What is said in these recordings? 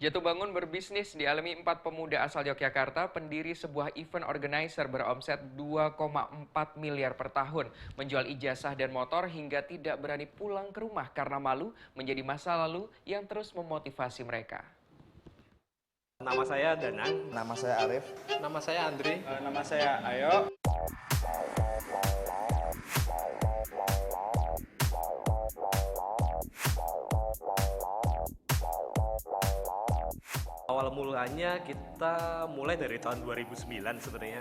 Jatuh bangun berbisnis dialami 4 pemuda asal Yogyakarta, pendiri sebuah event organizer beromset 2,4 miliar per tahun. Menjual ijazah dan motor hingga tidak berani pulang ke rumah karena malu menjadi masa lalu yang terus memotivasi mereka. Nama saya Danang. Nama saya Arif. Nama saya Andre. Nama saya Ayo. Awal mulanya kita mulai dari tahun 2009 sebenarnya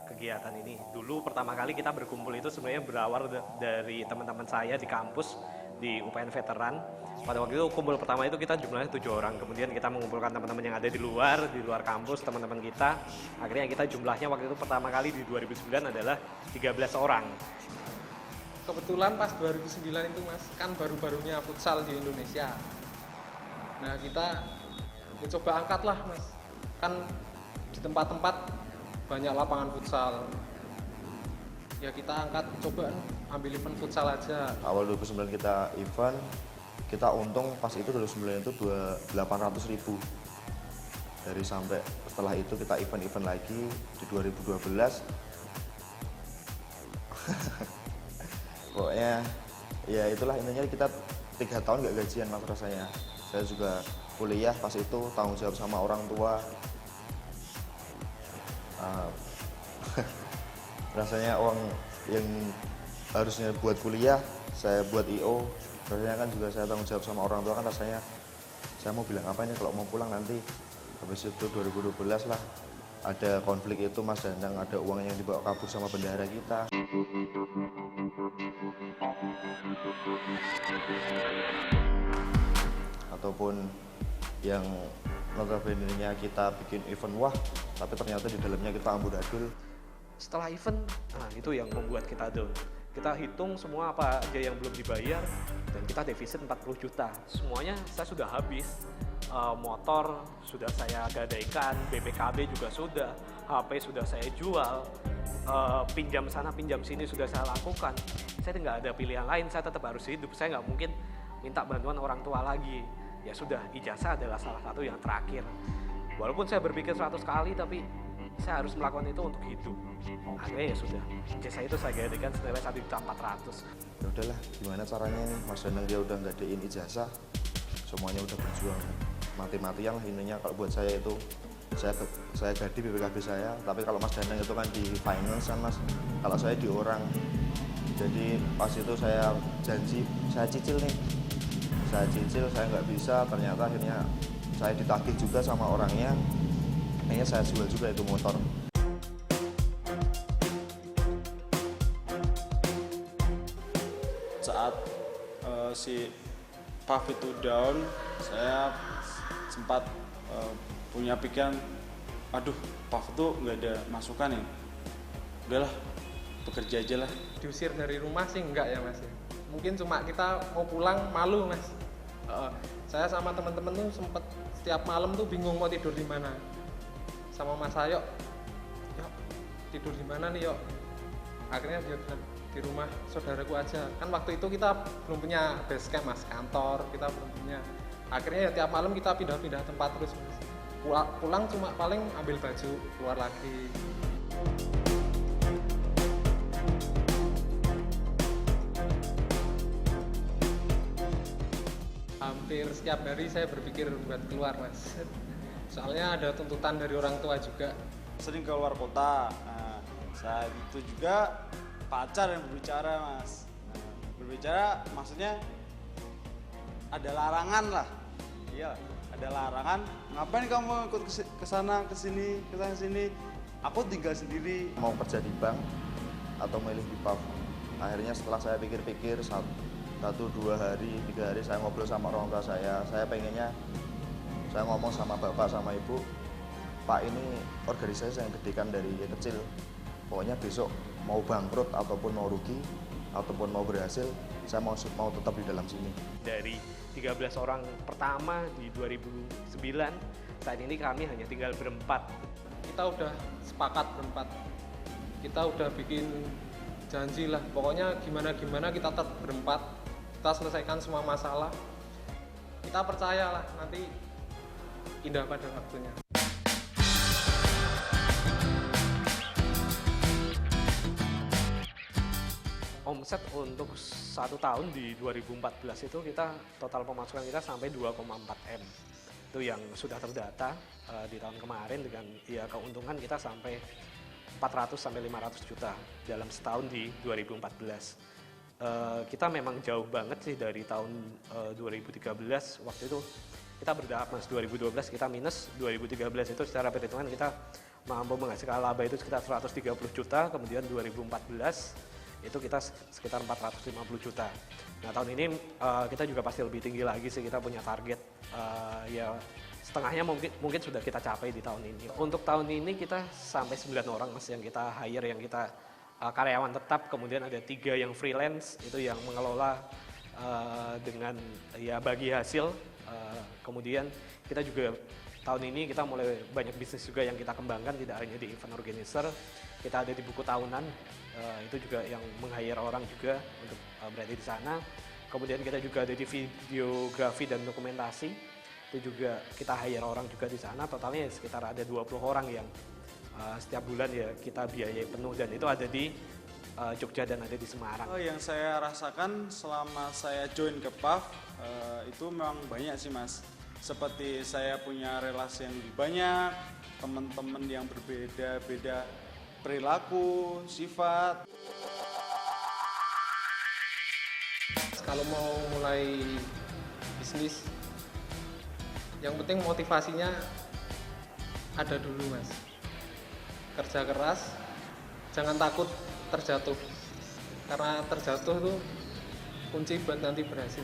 kegiatan ini. Dulu pertama kali kita berkumpul itu sebenarnya berawal dari teman-teman saya di kampus di UPN Veteran. Pada waktu itu kumpul pertama itu kita jumlahnya 7 orang. Kemudian kita mengumpulkan teman-teman yang ada di luar kampus, teman-teman kita. Akhirnya kita jumlahnya waktu itu pertama kali di 2009 adalah 13 orang. Kebetulan pas 2009 itu Mas, kan baru-barunya futsal di Indonesia. Nah kita coba angkat lah Mas, kan di tempat-tempat banyak lapangan futsal. Ya kita angkat, coba ambil event futsal aja. Awal 2009 kita event, kita untung pas itu 2009 itu 800.000. Dari sampai setelah itu kita event-event lagi di 2012. Pokoknya ya itulah intinya, kita 3 tahun nggak gajian Mas rasanya. Saya juga kuliah pas itu tanggung jawab sama orang tua. Rasanya uang yang harusnya buat kuliah saya buat IO, rasanya kan juga saya tanggung jawab sama orang tua, kan rasanya saya mau bilang apa ini kalau mau pulang nanti. Habis itu 2012 lah ada konflik itu Mas Danang, ada uang yang dibawa kabur sama bendahara kita. Ataupun yang notabene-nya kita bikin event wah, tapi ternyata di dalamnya kita amburadul. Setelah event, nah itu yang membuat kita down. Kita hitung semua apa aja yang belum dibayar dan kita defisit 40 juta. Semuanya saya sudah habis. Motor sudah saya gadaikan, BPKB juga sudah, HP sudah saya jual, pinjam sana pinjam sini sudah saya lakukan. Saya nggak ada pilihan lain, saya tetap harus hidup. Saya nggak mungkin minta bantuan orang tua lagi. Ya sudah, ijazah adalah salah satu yang terakhir. Walaupun saya berpikir 100 kali, tapi saya harus melakukan itu untuk hidup. Akhirnya ya sudah, ijazah itu saya gadaikan senilai 1.400.000. Ya udahlah, gimana caranya nih Mas Danang, dia udah nggak adain ijazah, semuanya udah berjuang mati-matian lah intinya. Kalau buat saya itu, saya gadi BPKB saya, tapi kalau Mas Danang itu kan di finance kan Mas, kalau saya di orang. Jadi pas itu saya janji, saya cicil nih, saya nggak bisa, ternyata akhirnya saya ditagih juga sama orangnya, akhirnya saya jual juga itu motor. Saat si Puff itu down, saya sempat punya pikiran, aduh Puff tuh nggak ada masukan ya, udahlah bekerja aja lah. Diusir dari rumah sih enggak ya Mas ya. Mungkin cuma kita mau pulang malu Mas. Saya sama teman-teman tuh sempet setiap malam tuh bingung mau tidur di mana. Sama Mas Ayo, yuk tidur di mana nih yuk. Akhirnya dia bilang di rumah saudaraku aja. Kan waktu itu kita belum punya base camp Mas, kantor kita belum punya. Akhirnya ya tiap malam kita pindah-pindah tempat terus Mas. Pulang cuma paling ambil baju keluar lagi. Hampir setiap hari saya berpikir buat keluar Mas. Soalnya ada tuntutan dari orang tua juga. Sering keluar kota. Nah, saat itu juga pacar yang berbicara Mas. Nah, berbicara maksudnya ada larangan lah. Iya, ada larangan. Ngapain kamu ikut ke sana ke sini, ke sana sini? Aku tinggal sendiri. Mau kerja di bank atau milih di pub. Akhirnya setelah saya pikir-pikir 1, 2 hari, 3 hari saya ngobrol sama orang tua saya pengennya, saya ngomong sama bapak sama ibu, Pak ini organisasi yang gedekan dari kecil, pokoknya besok mau bangkrut ataupun mau rugi ataupun mau berhasil, saya mau tetap di dalam sini. Dari 13 orang pertama di 2009, saat ini kami hanya tinggal berempat. Kita udah sepakat berempat. Kita udah bikin janji lah, pokoknya gimana kita tetap berempat, kita selesaikan semua masalah. Kita percaya lah nanti indah pada waktunya. Omset untuk 1 tahun di 2014 itu kita total pemasukan kita sampai 2,4 M. Itu yang sudah terdata di tahun kemarin dengan ya keuntungan kita sampai 400 sampai 500 juta dalam setahun di 2014. Kita memang jauh banget sih dari tahun 2013 waktu itu kita berdahap mas, 2012 kita minus, 2013 itu secara perhitungan kita mampu menghasilkan laba itu sekitar 130 juta, kemudian 2014 itu kita sekitar 450 juta. Nah tahun ini kita juga pasti lebih tinggi lagi sih, kita punya target ya setengahnya mungkin sudah kita capai di tahun ini. Untuk tahun ini kita sampai 9 orang mas yang kita hire, yang kita karyawan tetap, kemudian ada 3 yang freelance itu yang mengelola dengan ya bagi hasil. Kemudian kita juga tahun ini kita mulai banyak bisnis juga yang kita kembangkan, tidak hanya di event organizer, kita ada di buku tahunan, itu juga yang meng-hire orang juga untuk berada di sana. Kemudian kita juga ada di videografi dan dokumentasi, itu juga kita hire orang juga di sana, totalnya sekitar ada 20 orang yang setiap bulan ya kita biayai penuh, dan itu ada di Jogja dan ada di Semarang. Yang saya rasakan selama saya join ke PAF itu memang banyak sih mas. Seperti saya punya relasi yang lebih banyak, teman-teman yang berbeda-beda perilaku, sifat. Kalau mau mulai bisnis, yang penting motivasinya ada dulu mas. Kerja keras, jangan takut terjatuh, karena terjatuh tuh kunci buat nanti berhasil.